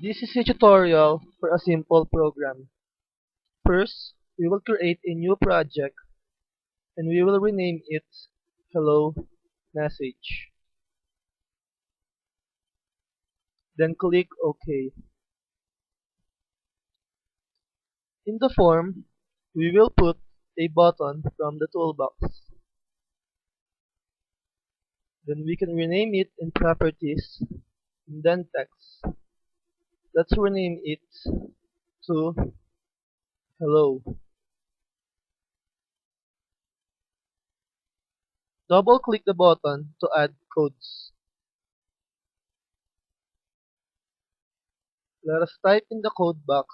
This is a tutorial for a simple program. First, we will create a new project and we will rename it Hello Message. Then click OK. In the form, we will put a button from the toolbox. Then we can rename it in Properties and then Text. Let's rename it to Hello. Double click the button to add codes. Let us type in the code box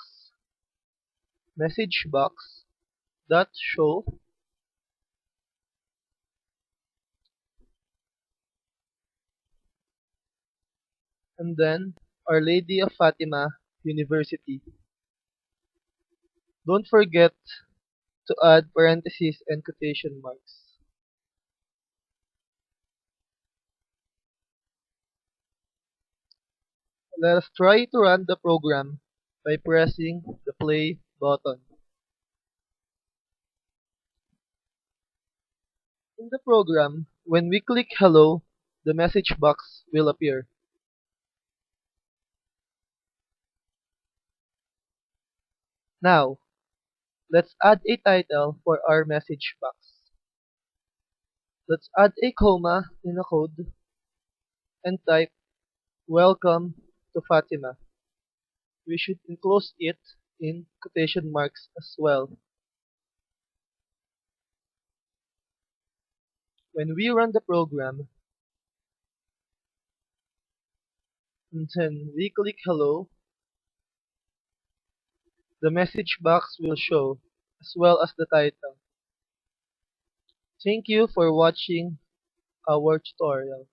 message box dot show and then Our Lady of Fatima University. Don't forget to add parentheses and quotation marks. Let us try to run the program by pressing the play button. In the program, when we click hello, the message box will appear. Now, let's add a title for our message box. Let's add a comma in the code and type Welcome to Fatima. We should enclose it in quotation marks as well. When we run the program and then we click hello, the message box will show as well as the title. Thank you for watching our tutorial.